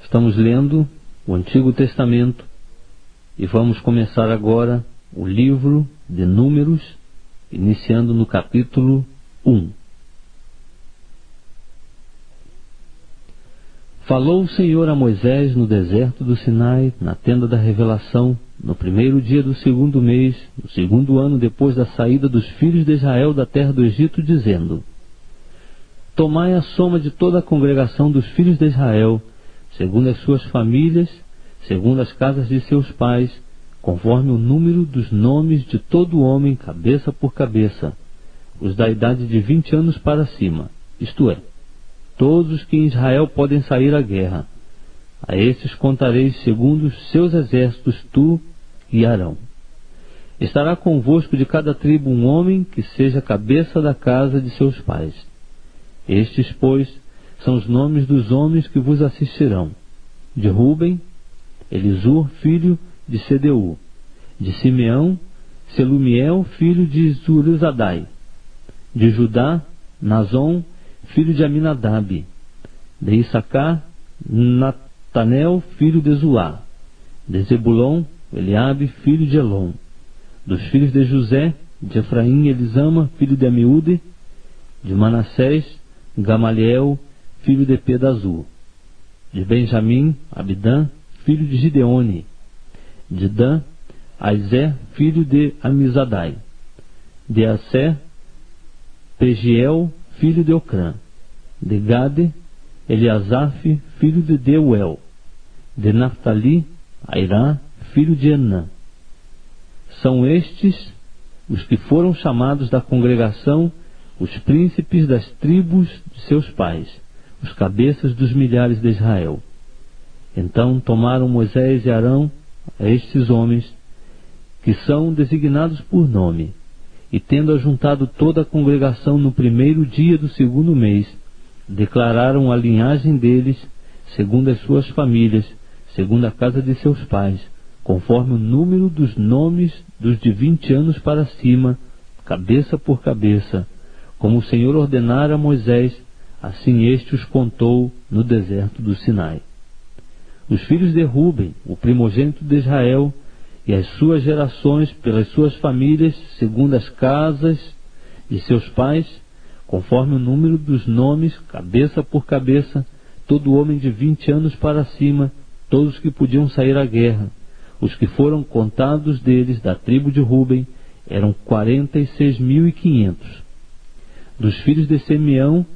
Estamos lendo o Antigo Testamento e vamos começar agora o livro de Números, iniciando no capítulo 1. Falou o Senhor a Moisés no deserto do Sinai, na tenda da revelação, no primeiro dia do segundo mês, no segundo ano depois da saída dos filhos de Israel da terra do Egito, dizendo: Tomai a soma de toda a congregação dos filhos de Israel, segundo as suas famílias, segundo as casas de seus pais, conforme o número dos nomes de todo homem, cabeça por cabeça, os da idade de 20 anos para cima, isto é, todos os que em Israel podem sair à guerra. A estes contareis segundo os seus exércitos, tu e Arão. Estará convosco de cada tribo um homem que seja cabeça da casa de seus pais. Estes, pois, são os nomes dos homens que vos assistirão: de Ruben, Elisur, filho de Sedeu; de Simeão, Selumiel, filho de Zurizadai; de Judá, Nazon, filho de Aminadab; de Issacar, Natanel, filho de Zuá; de Zebulon, Eliabe, filho de Elon; dos filhos de José, de Efraim, Elisama, filho de Amiúde; de Manassés, Gamaliel, filho de Pedazur; de Benjamim, Abidã, filho de Gideone; de Dan, Aizé, filho de Amizadai; de Assé, Pegiel, filho de Ocrã; de Gade, Eliasaf, filho de Deuel; de Naftali, Airá, filho de Enã. São estes os que foram chamados da congregação, os príncipes das tribos de seus pais, os cabeças dos milhares de Israel. Então tomaram Moisés e Arão a estes homens, que são designados por nome, e tendo ajuntado toda a congregação no primeiro dia do segundo mês, declararam a linhagem deles, segundo as suas famílias, segundo a casa de seus pais, conforme o número dos nomes dos de 20 anos para cima, cabeça por cabeça, como o Senhor ordenara a Moisés, assim este os contou no deserto do Sinai. Os filhos de Ruben, o primogênito de Israel, e as suas gerações pelas suas famílias, segundo as casas de seus pais, conforme o número dos nomes, cabeça por cabeça, todo homem de 20 anos para cima, todos que podiam sair à guerra. Os que foram contados deles, da tribo de Ruben, eram 46.500. Dos filhos de Simeão,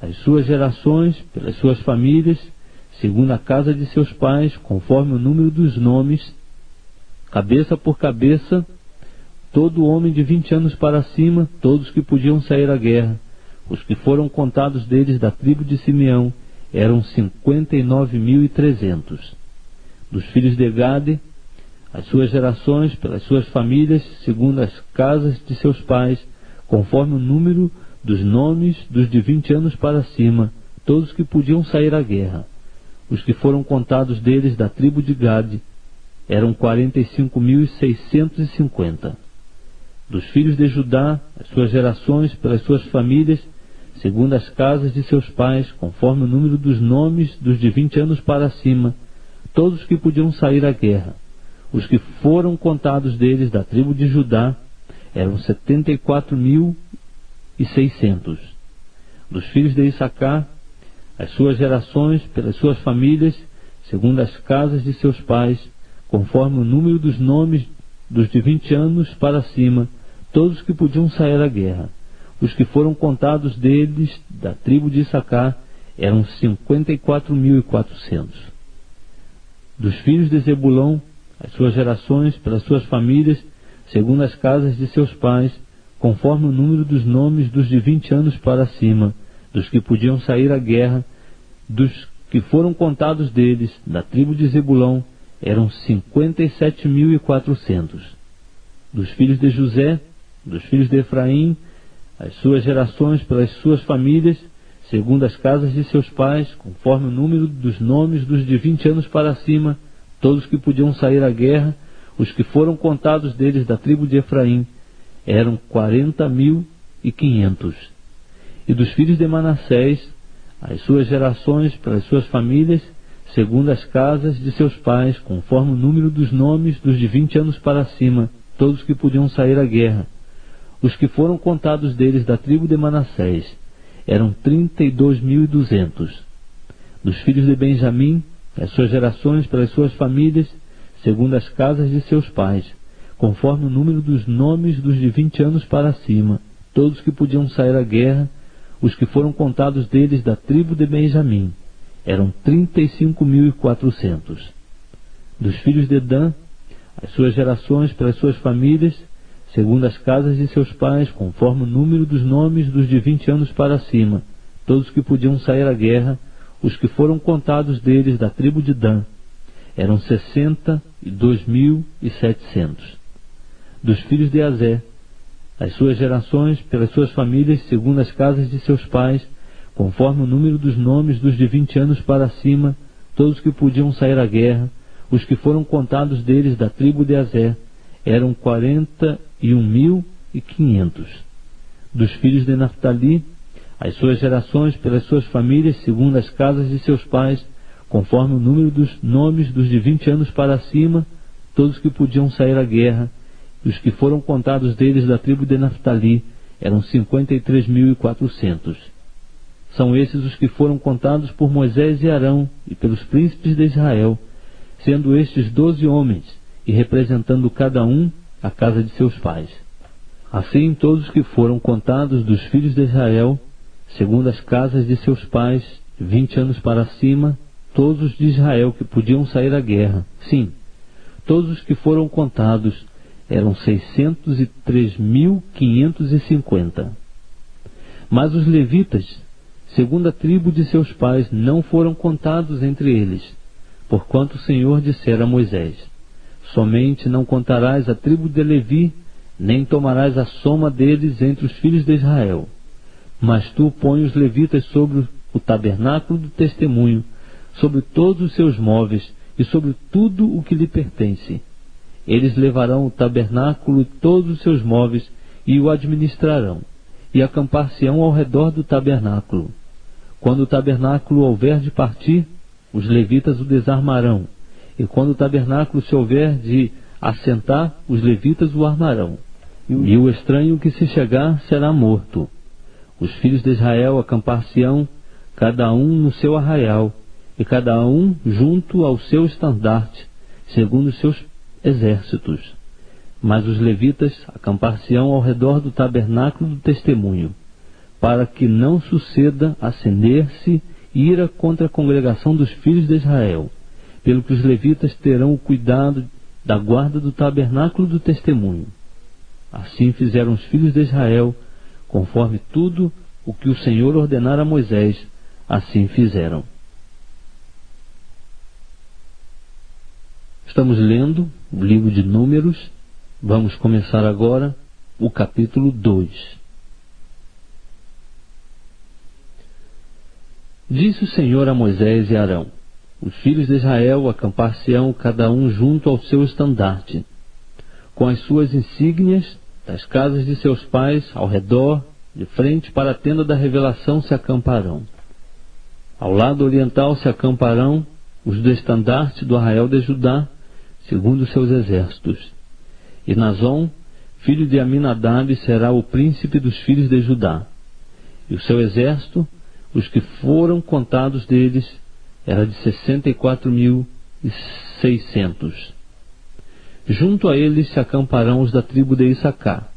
as suas gerações, pelas suas famílias, segundo a casa de seus pais, conforme o número dos nomes, cabeça por cabeça, todo homem de 20 anos para cima, todos que podiam sair à guerra. Os que foram contados deles, da tribo de Simeão, eram 59.300. Dos filhos de Gade, as suas gerações, pelas suas famílias, segundo as casas de seus pais, conforme o número dos nomes dos de 20 anos para cima, todos que podiam sair à guerra. Os que foram contados deles, da tribo de Gade, eram 45.650. Dos filhos de Judá, as suas gerações, pelas suas famílias, segundo as casas de seus pais, conforme o número dos nomes dos de 20 anos para cima, todos que podiam sair à guerra. Os que foram contados deles, da tribo de Judá, eram 74.600. Dos filhos de Issacar, as suas gerações, pelas suas famílias, segundo as casas de seus pais, conforme o número dos nomes dos de 20 anos para cima, todos que podiam sair à guerra. Os que foram contados deles, da tribo de Issacar, eram 54.400. Dos filhos de Zebulon, as suas gerações, pelas suas famílias, segundo as casas de seus pais, conforme o número dos nomes dos de 20 anos para cima, dos que podiam sair à guerra, dos que foram contados deles, da tribo de Zebulon, eram 57.400. Dos filhos de José, dos filhos de Efraim, as suas gerações pelas suas famílias, segundo as casas de seus pais, conforme o número dos nomes dos de 20 anos para cima, todos que podiam sair à guerra, os que foram contados deles, da tribo de Efraim, eram 40.500. E dos filhos de Manassés, as suas gerações pelas suas famílias, segundo as casas de seus pais, conforme o número dos nomes dos de 20 anos para cima, todos que podiam sair à guerra. Os que foram contados deles da tribo de Manassés eram 32.200. Dos filhos de Benjamim, as suas gerações pelas suas famílias, segundo as casas de seus pais, conforme o número dos nomes dos de 20 anos para cima, todos que podiam sair à guerra, os que foram contados deles da tribo de Benjamim, eram 35.400. Dos filhos de Dan, as suas gerações pelas suas famílias, segundo as casas de seus pais, conforme o número dos nomes dos de 20 anos para cima, todos que podiam sair à guerra, os que foram contados deles da tribo de Dan, eram 62.700. Dos filhos de Azé, as suas gerações pelas suas famílias, segundo as casas de seus pais, conforme o número dos nomes dos de 20 anos para cima, todos que podiam sair à guerra, os que foram contados deles da tribo de Azé, eram 41.500. Dos filhos de Naftali, as suas gerações pelas suas famílias, segundo as casas de seus pais, conforme o número dos nomes dos de 20 anos para cima, todos que podiam sair à guerra, os que foram contados deles da tribo de Naftali, eram 53.400. São esses os que foram contados por Moisés e Arão e pelos príncipes de Israel, sendo estes 12 homens, e representando cada um a casa de seus pais. Assim, todos os que foram contados dos filhos de Israel, segundo as casas de seus pais, 20 anos para cima, todos os de Israel que podiam sair à guerra, sim, todos os que foram contados eram 603.550. Mas os levitas, segundo a tribo de seus pais, não foram contados entre eles, porquanto o Senhor dissera a Moisés: somente não contarás a tribo de Levi, nem tomarás a soma deles entre os filhos de Israel. Mas tu põe os levitas sobre o tabernáculo do testemunho, sobre todos os seus móveis e sobre tudo o que lhe pertence. Eles levarão o tabernáculo e todos os seus móveis e o administrarão, e acampar-se-ão ao redor do tabernáculo. Quando o tabernáculo houver de partir, os levitas o desarmarão, e quando o tabernáculo se houver de assentar, os levitas o armarão, e o estranho que se chegar será morto. Os filhos de Israel acampar-se-ão, cada um no seu arraial, e cada um junto ao seu estandarte, segundo os seus exércitos. Mas os levitas acampar-se-ão ao redor do tabernáculo do testemunho, para que não suceda acender-se ira contra a congregação dos filhos de Israel, pelo que os levitas terão o cuidado da guarda do tabernáculo do testemunho. Assim fizeram os filhos de Israel, conforme tudo o que o Senhor ordenara a Moisés, assim fizeram. Estamos lendo o livro de Números. Vamos começar agora o capítulo 2. Disse o Senhor a Moisés e Arão: os filhos de Israel acampar-se-ão cada um junto ao seu estandarte, com as suas insígnias das casas de seus pais ao redor, de frente para a tenda da revelação se acamparão. Ao lado oriental se acamparão os do estandarte do arraial de Judá, segundo os seus exércitos. E Nazon, filho de Aminadab, será o príncipe dos filhos de Judá. E o seu exército, os que foram contados deles, era de 64.600. Junto a eles se acamparão os da tribo de Issacar.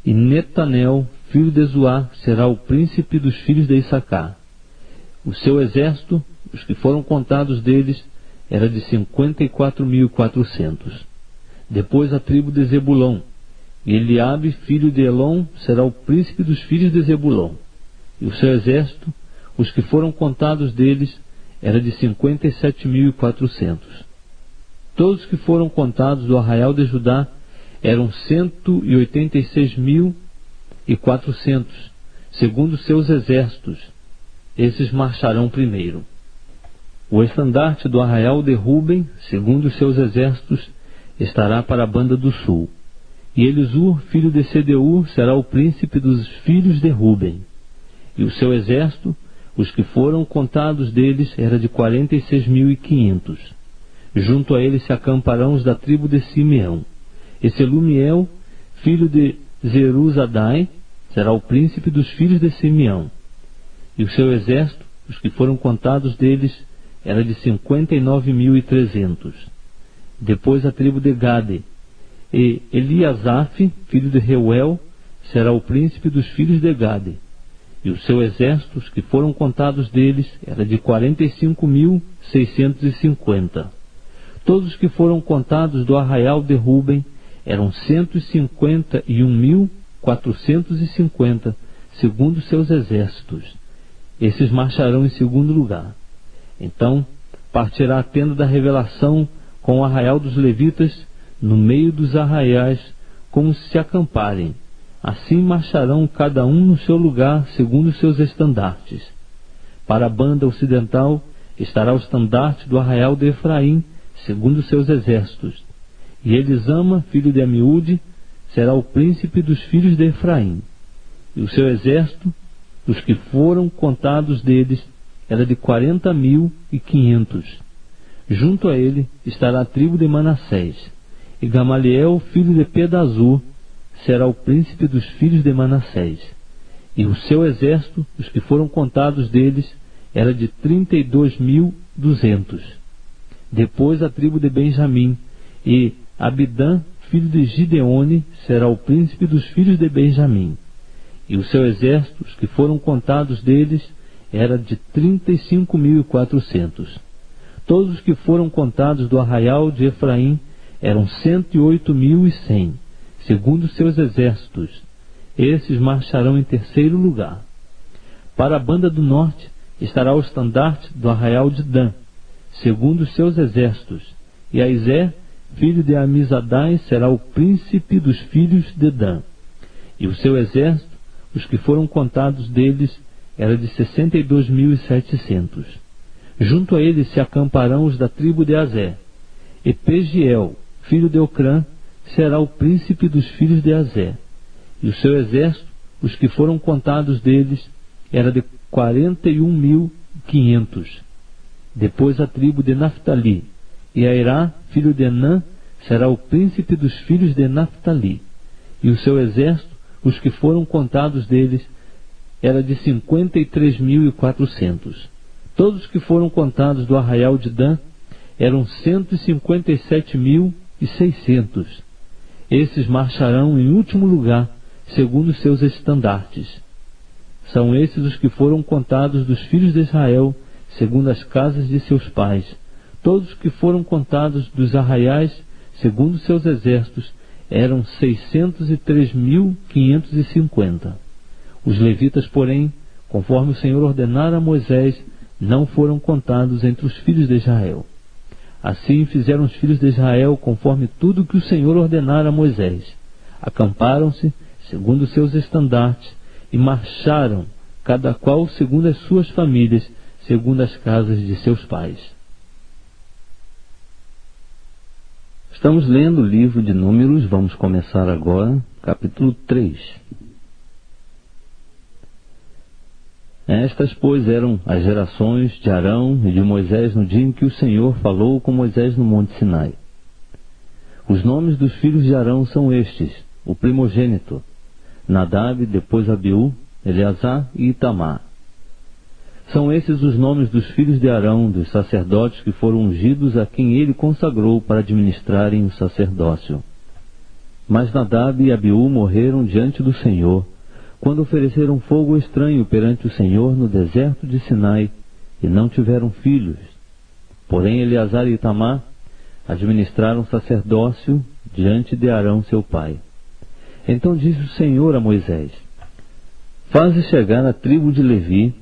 E Netanel, filho de Zoá, será o príncipe dos filhos de Issacar. O seu exército, os que foram contados deles, era de 54.400. Depois a tribo de Zebulon. E Eliabe, filho de Elon, será o príncipe dos filhos de Zebulon. E o seu exército, os que foram contados deles, era de 57.400. Todos que foram contados do arraial de Judá eram 186.400, segundo seus exércitos. Esses marcharão primeiro. O estandarte do arraial de Ruben, segundo os seus exércitos, estará para a banda do sul. E Elisur, filho de Sedeur, será o príncipe dos filhos de Ruben. E o seu exército, os que foram contados deles era de 46.500. Junto a eles se acamparão os da tribo de Simeão. E Selumiel, filho de Zeruzadai, será o príncipe dos filhos de Simeão. E o seu exército, os que foram contados deles, era de 59.300. Depois a tribo de Gade. E Eliasaf, filho de Reuel, será o príncipe dos filhos de Gade. E o seu exército, os que foram contados deles, era de 45.650. Todos os que foram contados do arraial de Ruben eram 151.450, segundo seus exércitos. Esses marcharão em segundo lugar. Então partirá a tenda da revelação com o arraial dos levitas no meio dos arraiais, como se acamparem. Assim marcharão cada um no seu lugar, segundo os seus estandartes. Para a banda ocidental estará o estandarte do arraial de Efraim, segundo os seus exércitos. E Elisama, filho de Amiúde, será o príncipe dos filhos de Efraim. E o seu exército, os que foram contados deles, era de 40.500. Junto a ele estará a tribo de Manassés. E Gamaliel, filho de Pedazur, será o príncipe dos filhos de Manassés. E o seu exército, os que foram contados deles, era de 32.200. Depois a tribo de Benjamim. E Abidã, filho de Gideone, será o príncipe dos filhos de Benjamim. E o seu exército, os que foram contados deles, era de 35.400. Todos os que foram contados do arraial de Efraim eram 108.100, segundo seus exércitos. Esses marcharão em terceiro lugar. Para a banda do norte estará o estandarte do arraial de Dan, segundo os seus exércitos. E Aizé, filho de Amizadai, será o príncipe dos filhos de Dan. E o seu exército, os que foram contados deles, era de 62.700. Junto a ele se acamparão os da tribo de Azé. E Pegiel, filho de Ocrã, será o príncipe dos filhos de Azé. E o seu exército, os que foram contados deles, era de 41.500. Depois a tribo de Naftali. E Airá, filho de Enã, será o príncipe dos filhos de Naftali. E o seu exército, os que foram contados deles, era de 53.400. Todos os que foram contados do arraial de Dan eram 157.600. Esses marcharão em último lugar, segundo os seus estandartes. São esses os que foram contados dos filhos de Israel, segundo as casas de seus pais. Todos os que foram contados dos arraiais, segundo os seus exércitos, eram 603.550. Os levitas, porém, conforme o Senhor ordenara a Moisés, não foram contados entre os filhos de Israel. Assim fizeram os filhos de Israel conforme tudo que o Senhor ordenara a Moisés. Acamparam-se, segundo os seus estandartes, e marcharam, cada qual segundo as suas famílias, segundo as casas de seus pais. Estamos lendo o livro de Números, vamos começar agora, capítulo 3. Estas, pois, eram as gerações de Arão e de Moisés no dia em que o Senhor falou com Moisés no monte Sinai. Os nomes dos filhos de Arão são estes: o primogênito, Nadab, depois Abiú, Eleazar e Itamar. São esses os nomes dos filhos de Arão, dos sacerdotes que foram ungidos, a quem ele consagrou para administrarem o sacerdócio. Mas Nadab e Abiú morreram diante do Senhor, quando ofereceram fogo estranho perante o Senhor no deserto de Sinai, e não tiveram filhos. Porém Eleazar e Itamar administraram sacerdócio diante de Arão seu pai. Então disse o Senhor a Moisés: Faze chegar a tribo de Levi,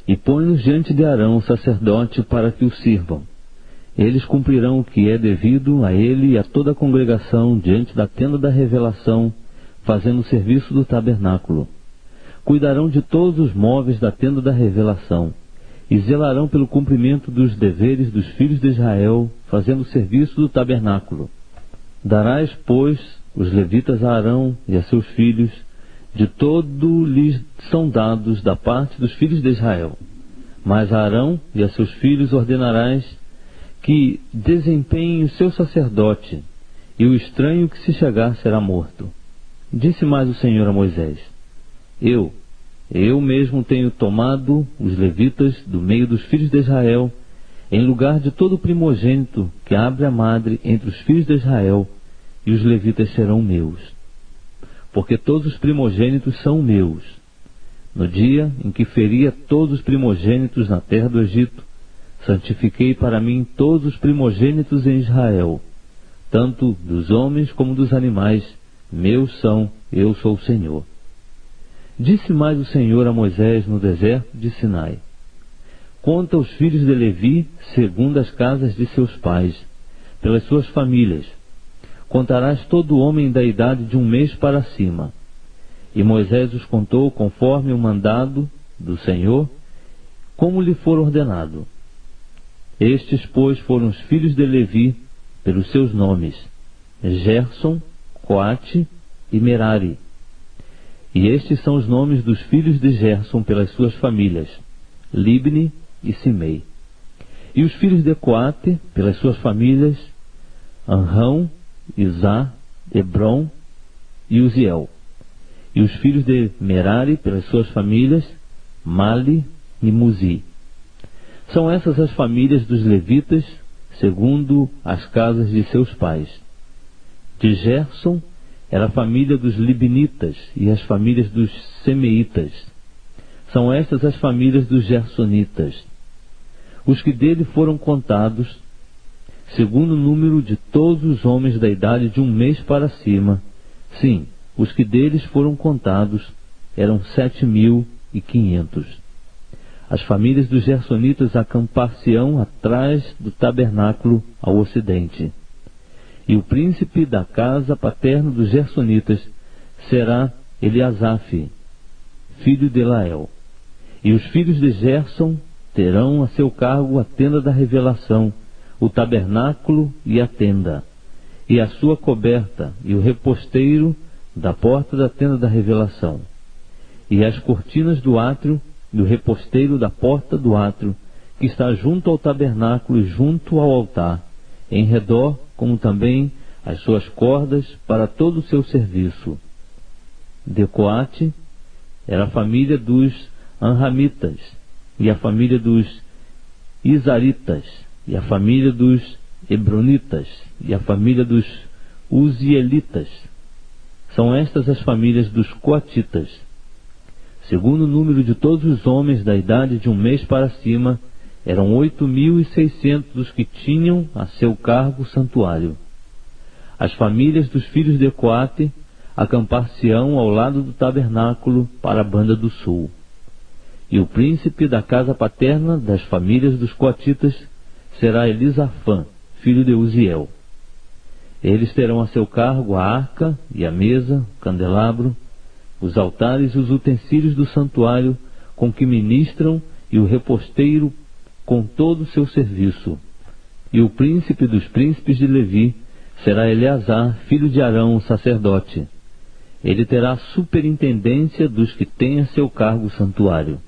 e põe-nos diante de Arão, o sacerdote, para que o sirvam. Eles cumprirão o que é devido a ele e a toda a congregação diante da tenda da revelação, fazendo o serviço do tabernáculo. Cuidarão de todos os móveis da tenda da revelação, e zelarão pelo cumprimento dos deveres dos filhos de Israel, fazendo o serviço do tabernáculo. Darás, pois, os levitas a Arão e a seus filhos, de todo lhes são dados da parte dos filhos de Israel, Mas a Arão e a seus filhos ordenarás que desempenhem o seu sacerdote, e o estranho que se chegar será morto. Disse mais o Senhor a Moisés: Eu mesmo tenho tomado os levitas do meio dos filhos de Israel, em lugar de todo primogênito que abre a madre entre os filhos de Israel, e os levitas serão meus. Porque todos os primogênitos são meus. No dia em que feri a todos os primogênitos na terra do Egito, santifiquei para mim todos os primogênitos em Israel, tanto dos homens como dos animais, meus são, eu sou o Senhor. Disse mais o Senhor a Moisés no deserto de Sinai: Conta os filhos de Levi segundo as casas de seus pais, pelas suas famílias. Contarás todo homem da idade de 1 mês para cima. E Moisés os contou conforme o mandado do Senhor, como lhe for ordenado. Estes, pois, foram os filhos de Levi, pelos seus nomes: Gerson, Coate e Merari. E estes são os nomes dos filhos de Gerson pelas suas famílias: Libni e Simei. E os filhos de Coate pelas suas famílias: Anrão, Izá, Hebron e Uziel. E os filhos de Merari pelas suas famílias: Mali e Muzi. São essas as famílias dos levitas, segundo as casas de seus pais. De Gerson era a família dos Libnitas e as famílias dos Semeitas. São estas as famílias dos Gersonitas. Os que dele foram contados, segundo o número de todos os homens da idade de 1 mês para cima, sim, os que deles foram contados eram 7.500. As famílias dos Gersonitas acampar-se-ão atrás do tabernáculo ao ocidente. E o príncipe da casa paterna dos Gersonitas será Eliasaf, filho de Lael. E os filhos de Gerson terão a seu cargo a tenda da revelação, o tabernáculo e a tenda, e a sua coberta, e o reposteiro da porta da tenda da revelação, e as cortinas do átrio, e o reposteiro da porta do átrio, que está junto ao tabernáculo e junto ao altar, em redor, como também as suas cordas para todo o seu serviço. De Coate era a família dos Anramitas, e a família dos Izaritas, e a família dos Hebronitas, e a família dos Uzielitas. São estas as famílias dos Coatitas. Segundo o número de todos os homens da idade de 1 mês para cima, eram 8.600 os que tinham a seu cargo o santuário. As famílias dos filhos de Coate acampar-se-ão ao lado do tabernáculo para a banda do sul. E o príncipe da casa paterna das famílias dos Coatitas será Elisafã, filho de Uziel. Eles terão a seu cargo a arca e a mesa, o candelabro, os altares e os utensílios do santuário com que ministram, e o reposteiro com todo o seu serviço. E o príncipe dos príncipes de Levi será Eleazar, filho de Arão, sacerdote. Ele terá a superintendência dos que têm a seu cargo o santuário.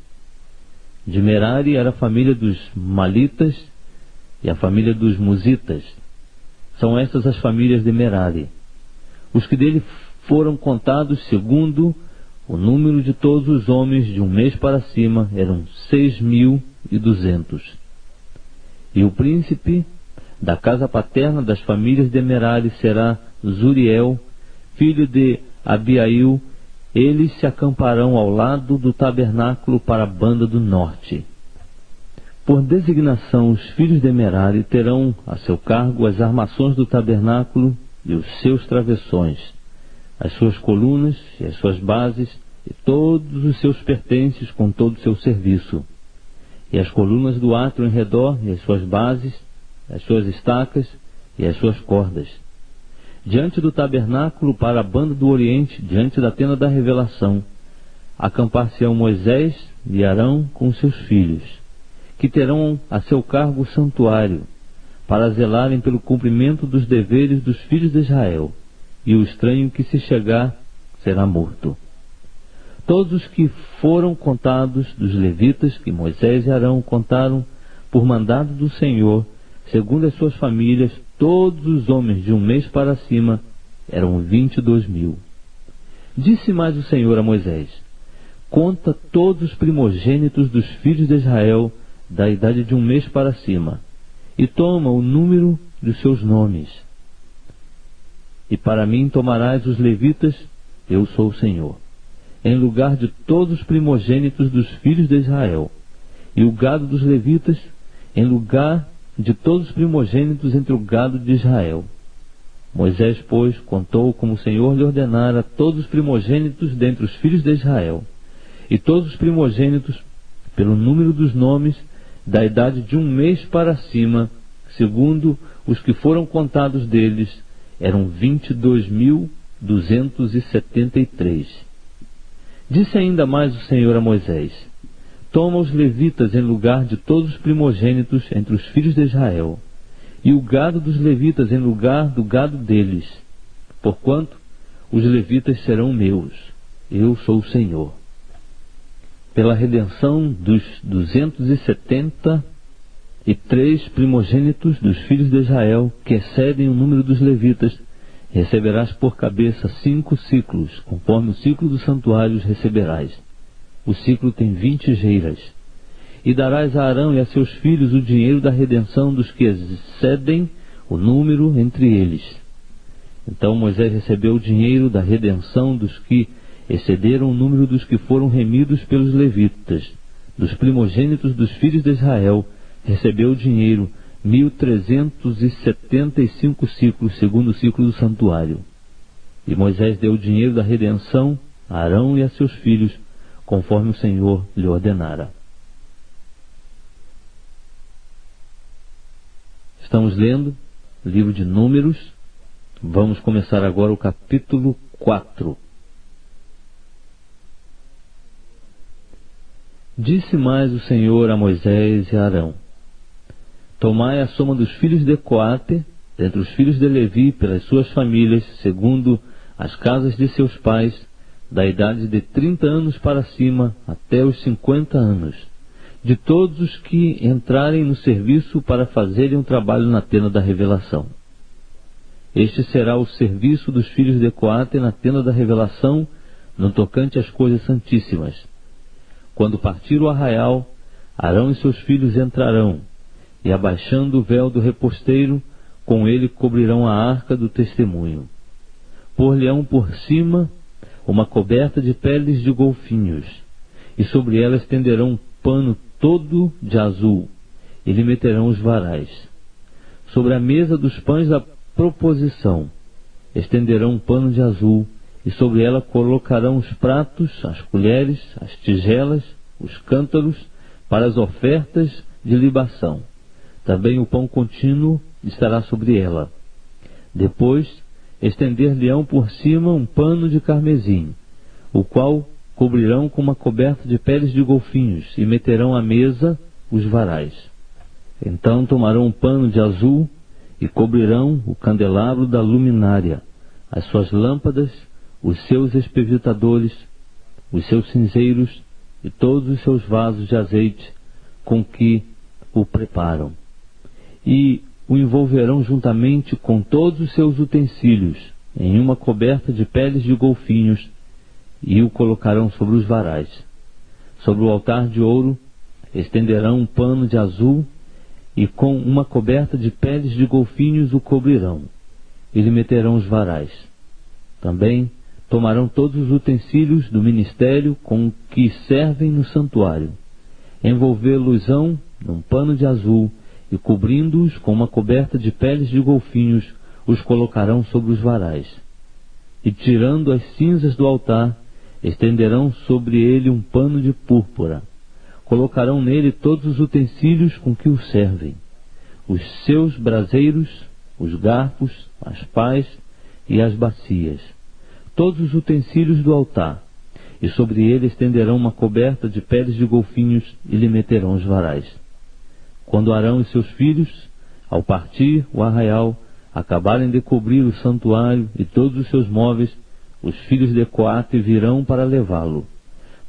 De Merari era a família dos Malitas e a família dos Muzitas. São estas as famílias de Merari. Os que dele foram contados segundo o número de todos os homens de 1 mês para cima eram 6.200. E o príncipe da casa paterna das famílias de Merari será Zuriel, filho de Abiail. Eles se acamparão ao lado do tabernáculo para a banda do norte. Por designação, os filhos de Merari terão a seu cargo as armações do tabernáculo e os seus travessões, as suas colunas e as suas bases, e todos os seus pertences com todo o seu serviço, e as colunas do átrio em redor, e as suas bases, as suas estacas e as suas cordas. Diante do tabernáculo para a banda do oriente, diante da tenda da revelação, acampar-se-ão Moisés e Arão com seus filhos, que terão a seu cargo o santuário, para zelarem pelo cumprimento dos deveres dos filhos de Israel, e o estranho que se chegar será morto. Todos os que foram contados dos levitas, que Moisés e Arão contaram por mandado do Senhor, segundo as suas famílias, todos os homens de 1 mês para cima, eram 22.000. Disse mais o Senhor a Moisés: conta todos os primogênitos dos filhos de Israel, da idade de 1 mês para cima, e toma o número dos seus nomes. E para mim tomarás os levitas, eu sou o Senhor, em lugar de todos os primogênitos dos filhos de Israel, e o gado dos levitas, em lugar de todos os primogênitos entre o gado de Israel. Moisés, pois, contou como o Senhor lhe ordenara todos os primogênitos dentre os filhos de Israel, e todos os primogênitos, pelo número dos nomes, da idade de 1 mês para cima, segundo os que foram contados deles, eram 22.273. Disse ainda mais o Senhor a Moisés: toma os levitas em lugar de todos os primogênitos entre os filhos de Israel, e o gado dos levitas em lugar do gado deles, porquanto os levitas serão meus, eu sou o Senhor. Pela redenção dos 273 primogênitos dos filhos de Israel, que excedem o número dos levitas, receberás por cabeça 5 ciclos, conforme o ciclo do santuário os receberás. O ciclo tem 20 geiras. E darás a Arão e a seus filhos o dinheiro da redenção dos que excedem o número entre eles. Então Moisés recebeu o dinheiro da redenção dos que excederam o número dos que foram remidos pelos levitas. Dos primogênitos dos filhos de Israel, recebeu o dinheiro 1.375 ciclos, segundo o ciclo do santuário. E Moisés deu o dinheiro da redenção a Arão e a seus filhos, conforme o Senhor lhe ordenara. Estamos lendo o livro de Números. Vamos começar agora o capítulo 4. Disse mais o Senhor a Moisés e a Arão: tomai a soma dos filhos de Coate, dentre os filhos de Levi, pelas suas famílias, segundo as casas de seus pais, da idade de 30 anos para cima até os 50 anos, de todos os que entrarem no serviço para fazerem um trabalho na tenda da revelação. Este será o serviço dos filhos de Coate na tenda da revelação, no tocante às coisas santíssimas. Quando partir o arraial, Arão e seus filhos entrarão, e abaixando o véu do reposteiro, com ele cobrirão a arca do testemunho. Por-lhe-ão por cima uma coberta de peles de golfinhos, e sobre ela estenderão um pano todo de azul, e lhe meterão os varais. Sobre a mesa dos pães da proposição estenderão um pano de azul, e sobre ela colocarão os pratos, as colheres, as tigelas, os cântaros, para as ofertas de libação. Também o pão contínuo estará sobre ela. Depois estender-lhe-ão por cima um pano de carmesim, o qual cobrirão com uma coberta de peles de golfinhos, e meterão à mesa os varais. Então tomarão um pano de azul e cobrirão o candelabro da luminária, as suas lâmpadas, os seus espevitadores, os seus cinzeiros e todos os seus vasos de azeite com que o preparam. E o envolverão juntamente com todos os seus utensílios em uma coberta de peles de golfinhos, e o colocarão sobre os varais. Sobre o altar de ouro estenderão um pano de azul, e com uma coberta de peles de golfinhos o cobrirão, e lhe meterão os varais. Também tomarão todos os utensílios do ministério com que servem no santuário, envolvê-los-ão num pano de azul, e cobrindo-os com uma coberta de peles de golfinhos, os colocarão sobre os varais. E tirando as cinzas do altar, estenderão sobre ele um pano de púrpura. Colocarão nele todos os utensílios com que o servem, os seus braseiros, os garfos, as pás e as bacias, todos os utensílios do altar, e sobre ele estenderão uma coberta de peles de golfinhos, e lhe meterão os varais. Quando Arão e seus filhos, ao partir o arraial, acabarem de cobrir o santuário e todos os seus móveis, os filhos de Coate virão para levá-lo,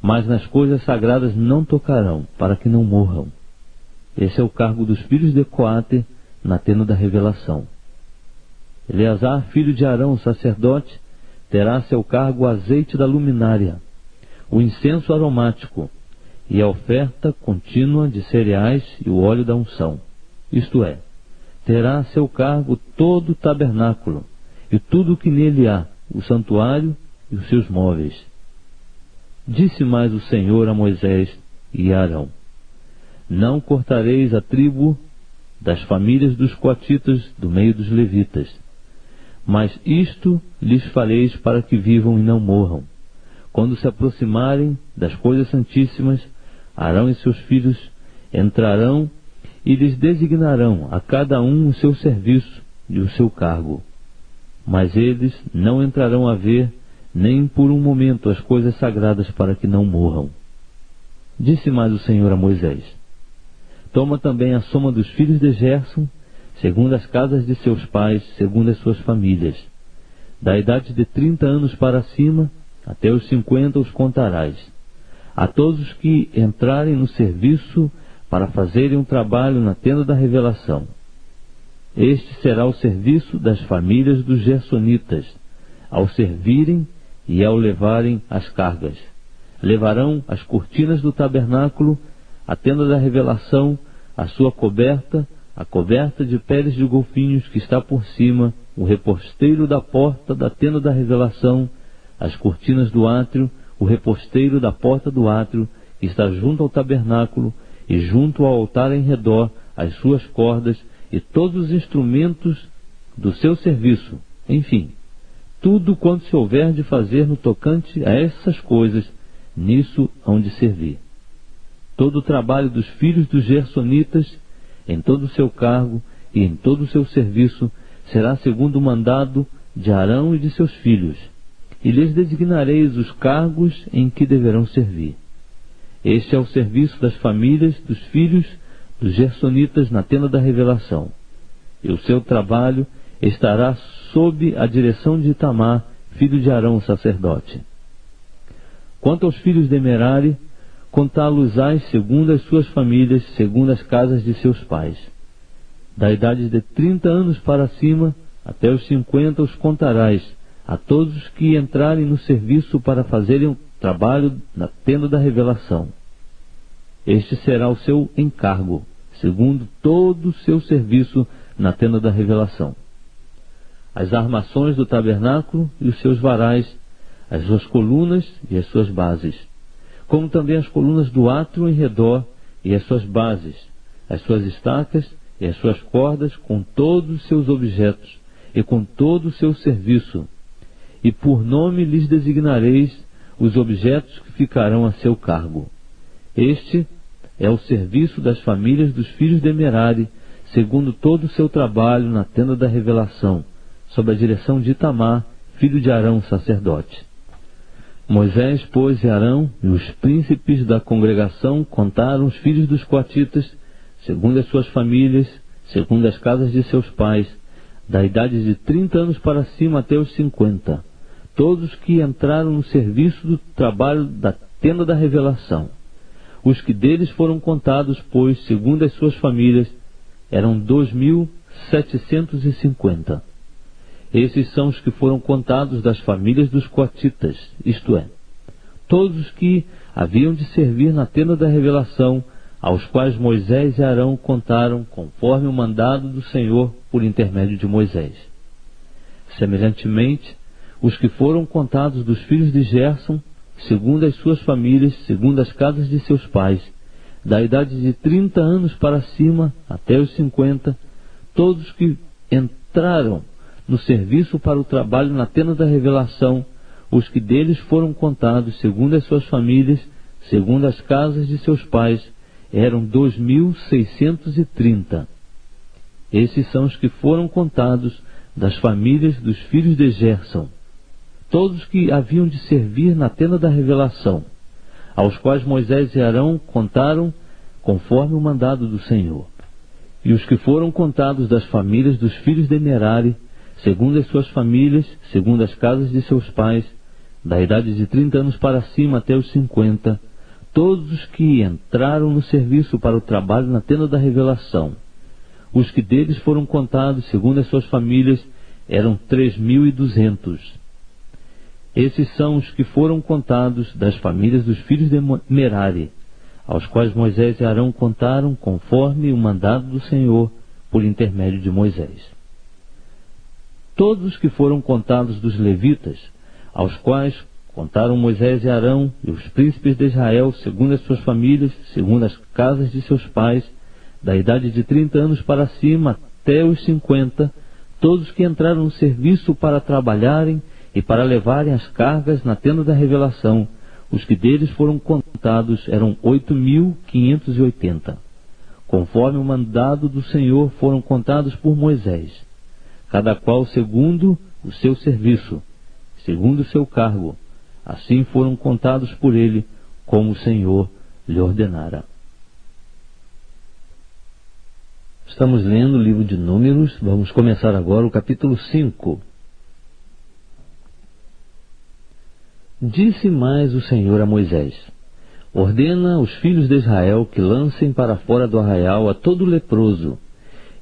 mas nas coisas sagradas não tocarão, para que não morram. Esse é o cargo dos filhos de Coate na tenda da revelação. Eleazar, filho de Arão, sacerdote, terá a seu cargo o azeite da luminária, o incenso aromático e a oferta contínua de cereais e o óleo da unção. Isto é, terá a seu cargo todo o tabernáculo e tudo o que nele há, o santuário e os seus móveis. Disse mais o Senhor a Moisés e a Arão: Não cortareis a tribo das famílias dos coatitas do meio dos levitas, mas isto lhes fareis para que vivam e não morram. Quando se aproximarem das coisas santíssimas, Arão e seus filhos entrarão e lhes designarão a cada um o seu serviço e o seu cargo. Mas eles não entrarão a ver nem por um momento as coisas sagradas, para que não morram. Disse mais o Senhor a Moisés: Toma também a soma dos filhos de Gerson, segundo as casas de seus pais, segundo as suas famílias. Da idade de 30 anos para cima, até os 50 os contarás. A todos os que entrarem no serviço para fazerem um trabalho na tenda da revelação. Este será o serviço das famílias dos gersonitas, ao servirem e ao levarem as cargas. Levarão as cortinas do tabernáculo, a tenda da revelação, a sua coberta, a coberta de peles de golfinhos que está por cima, o reposteiro da porta da tenda da revelação, as cortinas do átrio, o reposteiro da porta do átrio, que está junto ao tabernáculo, e junto ao altar em redor, as suas cordas, e todos os instrumentos do seu serviço, enfim, tudo quanto se houver de fazer no tocante a essas coisas, nisso hão de servir. Todo o trabalho dos filhos dos gersonitas, em todo o seu cargo e em todo o seu serviço, será segundo o mandado de Arão e de seus filhos, e lhes designareis os cargos em que deverão servir. Este é o serviço das famílias dos filhos dos gersonitas na tenda da revelação, e o seu trabalho estará sob a direção de Itamar, filho de Arão, sacerdote. Quanto aos filhos de Merari, contá-los-ás segundo as suas famílias, segundo as casas de seus pais. Da idade de 30 anos para cima, até os 50 os contarás, a todos os que entrarem no serviço para fazerem o trabalho na tenda da revelação. Este será o seu encargo, segundo todo o seu serviço na tenda da revelação. As armações do tabernáculo e os seus varais, as suas colunas e as suas bases, como também as colunas do átrio em redor e as suas bases, as suas estacas e as suas cordas, com todos os seus objetos e com todo o seu serviço, e por nome lhes designareis os objetos que ficarão a seu cargo. Este é o serviço das famílias dos filhos de Merari, segundo todo o seu trabalho na tenda da revelação, sob a direção de Itamar, filho de Arão, sacerdote. Moisés, pois, e Arão e os príncipes da congregação contaram os filhos dos coatitas, segundo as suas famílias, segundo as casas de seus pais, da idade de 30 anos para cima até os 50, todos que entraram no serviço do trabalho da tenda da revelação. Os que deles foram contados, pois, segundo as suas famílias, eram 2.750. Esses são os que foram contados das famílias dos coatitas, isto é, todos os que haviam de servir na tenda da revelação, aos quais Moisés e Arão contaram conforme o mandado do Senhor por intermédio de Moisés. Semelhantemente, os que foram contados dos filhos de Gerson, segundo as suas famílias, segundo as casas de seus pais, da idade de 30 anos para cima até os 50, todos que entraram no serviço para o trabalho na tenda da revelação, os que deles foram contados segundo as suas famílias, segundo as casas de seus pais, eram 2.630. Esses são os que foram contados das famílias dos filhos de Gerson, todos que haviam de servir na tenda da revelação, aos quais Moisés e Arão contaram conforme o mandado do Senhor. E os que foram contados das famílias dos filhos de Merari, segundo as suas famílias, segundo as casas de seus pais, da idade de 30 anos para cima até os 50, todos os que entraram no serviço para o trabalho na tenda da revelação. Os que deles foram contados, segundo as suas famílias, eram 3.200. Esses são os que foram contados das famílias dos filhos de Merari, aos quais Moisés e Arão contaram conforme o mandado do Senhor por intermédio de Moisés. Todos os que foram contados dos levitas, aos quais contaram Moisés e Arão e os príncipes de Israel, segundo as suas famílias, segundo as casas de seus pais, da idade de 30 anos para cima até os 50, todos que entraram no serviço para trabalharem e para levarem as cargas na tenda da revelação, os que deles foram contados eram 8.580. Conforme o mandado do Senhor foram contados por Moisés, cada qual segundo o seu serviço, segundo o seu cargo. Assim foram contados por ele, como o Senhor lhe ordenara. Estamos lendo o livro de Números, vamos começar agora o capítulo 5. Disse mais o Senhor a Moisés: ordena aos filhos de Israel que lancem para fora do arraial a todo leproso,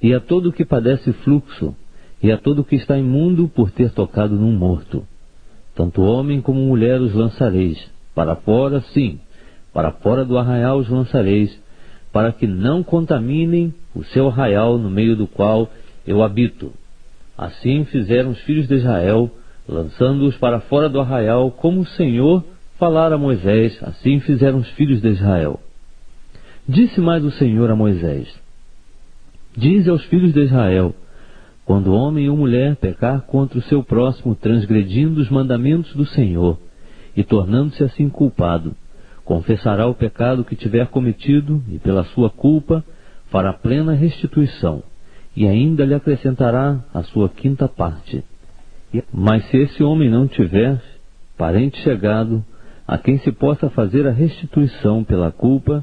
e a todo que padece fluxo, e a todo que está imundo por ter tocado num morto. Tanto homem como mulher os lançareis, para fora, sim, para fora do arraial os lançareis, para que não contaminem o seu arraial no meio do qual eu habito. Assim fizeram os filhos de Israel, lançando-os para fora do arraial, como o Senhor falara a Moisés, assim fizeram os filhos de Israel. Disse mais o Senhor a Moisés: dize aos filhos de Israel: quando homem ou mulher pecar contra o seu próximo, transgredindo os mandamentos do Senhor, e tornando-se assim culpado, confessará o pecado que tiver cometido, e pela sua culpa fará plena restituição, e ainda lhe acrescentará a sua quinta parte. Mas se esse homem não tiver parente chegado, a quem se possa fazer a restituição pela culpa,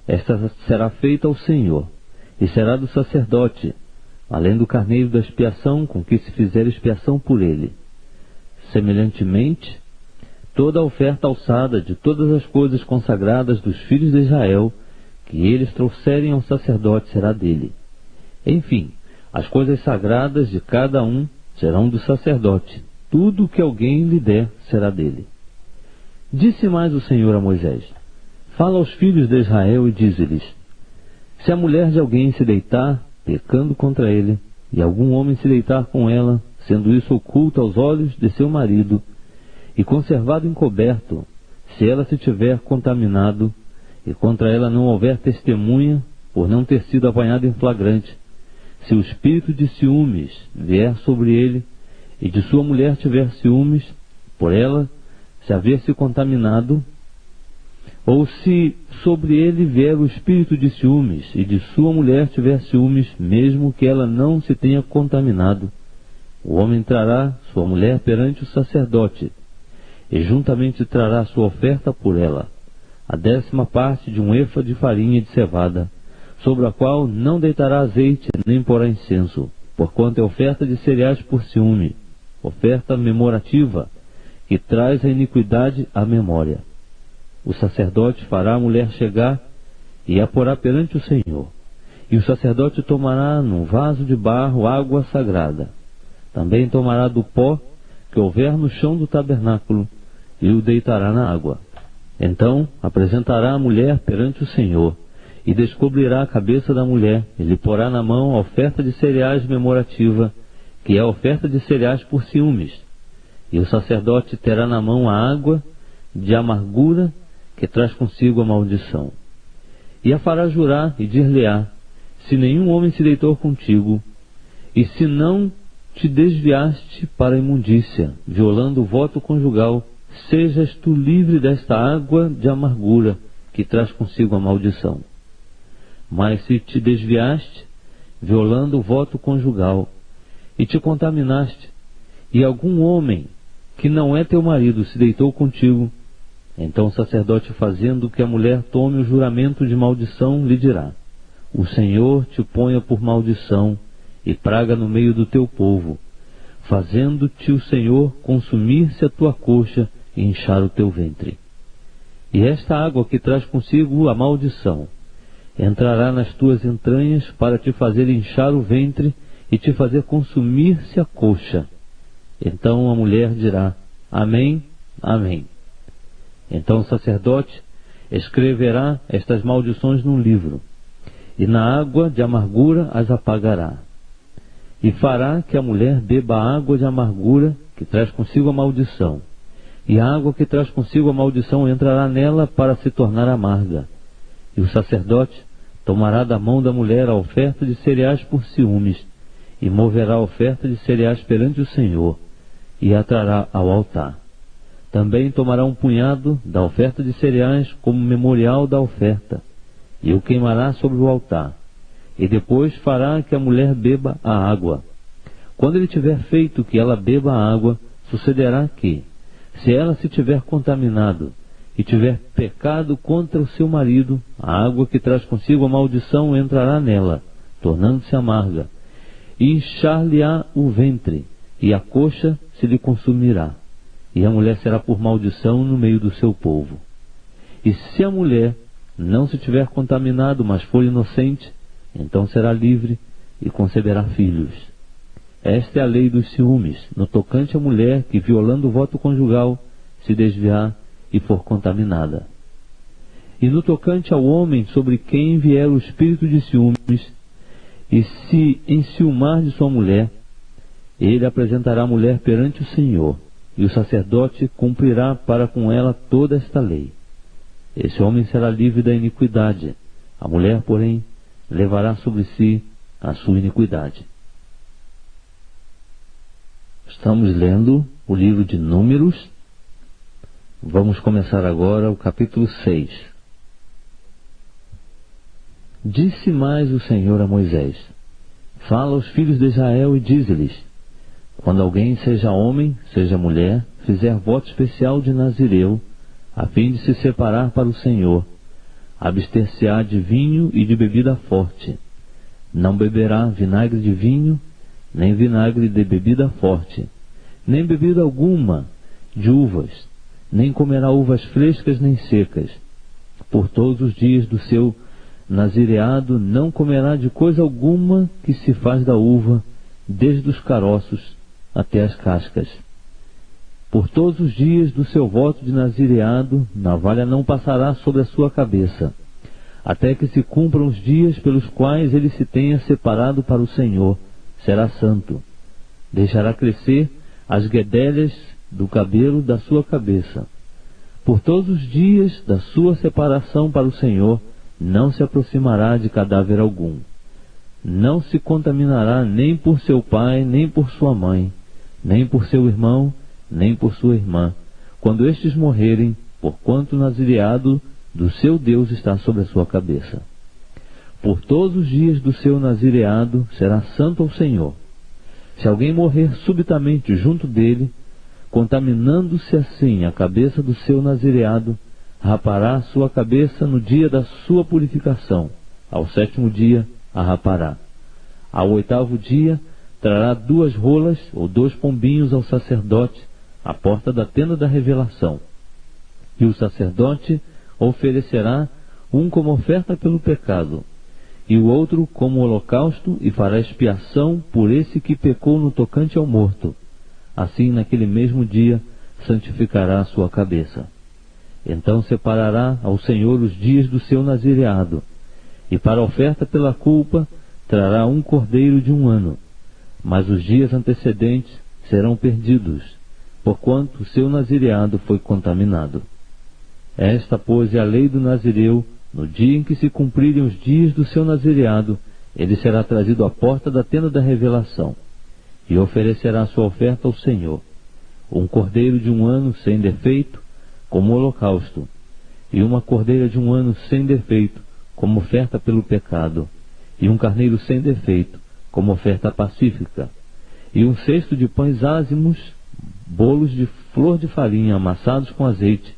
esta será feita ao Senhor, e será do sacerdote, além do carneiro da expiação, com que se fizer expiação por ele. Semelhantemente, toda a oferta alçada de todas as coisas consagradas dos filhos de Israel, que eles trouxerem ao sacerdote, será dele. Enfim, as coisas sagradas de cada um serão do sacerdote. Tudo o que alguém lhe der será dele. Disse mais o Senhor a Moisés: fala aos filhos de Israel e dize-lhes: se a mulher de alguém se deitar, pecando contra ele, e algum homem se deitar com ela, sendo isso oculto aos olhos de seu marido, e conservado encoberto, se ela se tiver contaminado, e contra ela não houver testemunha, por não ter sido apanhado em flagrante, se o espírito de ciúmes vier sobre ele, e de sua mulher tiver ciúmes, por ela se haver se contaminado, ou se sobre ele vier o espírito de ciúmes, e de sua mulher tiver ciúmes, mesmo que ela não se tenha contaminado, o homem trará sua mulher perante o sacerdote, e juntamente trará sua oferta por ela, a 10ª parte de um efa de farinha de cevada, sobre a qual não deitará azeite, nem porá incenso, porquanto é oferta de cereais por ciúme, oferta memorativa, que traz a iniquidade à memória. O sacerdote fará a mulher chegar e a porá perante o Senhor. E o sacerdote tomará num vaso de barro água sagrada. Também tomará do pó que houver no chão do tabernáculo e o deitará na água. Então apresentará a mulher perante o Senhor e descobrirá a cabeça da mulher e lhe porá na mão a oferta de cereais memorativa, que é a oferta de cereais por ciúmes. E o sacerdote terá na mão a água de amargura que traz consigo a maldição. E a fará jurar e dir-lhe-á: se nenhum homem se deitou contigo, e se não te desviaste para a imundícia, violando o voto conjugal, sejas tu livre desta água de amargura que traz consigo a maldição. Mas se te desviaste, violando o voto conjugal, e te contaminaste, e algum homem que não é teu marido se deitou contigo, então o sacerdote, fazendo que a mulher tome o juramento de maldição, lhe dirá: o Senhor te ponha por maldição e praga no meio do teu povo, fazendo-te o Senhor consumir-se a tua coxa e inchar o teu ventre. E esta água que traz consigo a maldição entrará nas tuas entranhas para te fazer inchar o ventre e te fazer consumir-se a coxa. Então a mulher dirá: Amém, Amém. Então o sacerdote escreverá estas maldições num livro, e na água de amargura as apagará. E fará que a mulher beba a água de amargura que traz consigo a maldição, e a água que traz consigo a maldição entrará nela para se tornar amarga. E o sacerdote tomará da mão da mulher a oferta de cereais por ciúmes, e moverá a oferta de cereais perante o Senhor, e a trará ao altar. Também tomará um punhado da oferta de cereais como memorial da oferta, e o queimará sobre o altar. E depois fará que a mulher beba a água. Quando ele tiver feito que ela beba a água, sucederá que, se ela se tiver contaminado e tiver pecado contra o seu marido, a água que traz consigo a maldição entrará nela, tornando-se amarga, e inchar-lhe-á o ventre, e a coxa se lhe consumirá, e a mulher será por maldição no meio do seu povo. E se a mulher não se tiver contaminado, mas for inocente, então será livre e conceberá filhos. Esta é a lei dos ciúmes, no tocante à mulher que, violando o voto conjugal, se desviar e for contaminada. E no tocante ao homem sobre quem vier o espírito de ciúmes, e se enciumar de sua mulher, ele apresentará a mulher perante o Senhor, e o sacerdote cumprirá para com ela toda esta lei. Esse homem será livre da iniquidade, a mulher, porém, levará sobre si a sua iniquidade. Estamos lendo o livro de Números. Vamos começar agora o capítulo 6. Disse mais o Senhor a Moisés: Fala aos filhos de Israel e dize-lhes: Quando alguém, seja homem, seja mulher, fizer voto especial de Nazireu, a fim de se separar para o Senhor, abster-se-á de vinho e de bebida forte. Não beberá vinagre de vinho, nem vinagre de bebida forte, nem bebida alguma de uvas, nem comerá uvas frescas nem secas. Por todos os dias do seu nazireado não comerá de coisa alguma que se faz da uva, desde os caroços até as cascas. Por todos os dias do seu voto de nazireado, navalha não passará sobre a sua cabeça, até que se cumpram os dias pelos quais ele se tenha separado para o Senhor. Será santo. Deixará crescer as guedelhas do cabelo da sua cabeça. Por todos os dias da sua separação para o Senhor, não se aproximará de cadáver algum. Não se contaminará nem por seu pai, nem por sua mãe, nem por seu irmão, nem por sua irmã, quando estes morrerem, porquanto o nazireado do seu Deus está sobre a sua cabeça. Por todos os dias do seu nazireado será santo ao Senhor. Se alguém morrer subitamente junto dele, contaminando-se assim a cabeça do seu nazireado, rapará a sua cabeça no dia da sua purificação. Ao 7º dia a rapará. Ao 8º dia trará 2 rolas ou 2 pombinhos ao sacerdote à porta da tenda da revelação. E o sacerdote oferecerá um como oferta pelo pecado, e o outro como holocausto, e fará expiação por esse que pecou no tocante ao morto. Assim, naquele mesmo dia, santificará a sua cabeça. Então separará ao Senhor os dias do seu nazireado, e para a oferta pela culpa trará um cordeiro de 1 ano, mas os dias antecedentes serão perdidos, porquanto o seu nazireado foi contaminado. Esta, pois, é a lei do nazireu. No dia em que se cumprirem os dias do seu nazireado, ele será trazido à porta da tenda da revelação, e oferecerá sua oferta ao Senhor: um cordeiro de 1 ano sem defeito, como holocausto, e uma cordeira de 1 ano sem defeito, como oferta pelo pecado, e um carneiro sem defeito, como oferta pacífica, e 1 cesto de pães ázimos, bolos de flor de farinha amassados com azeite,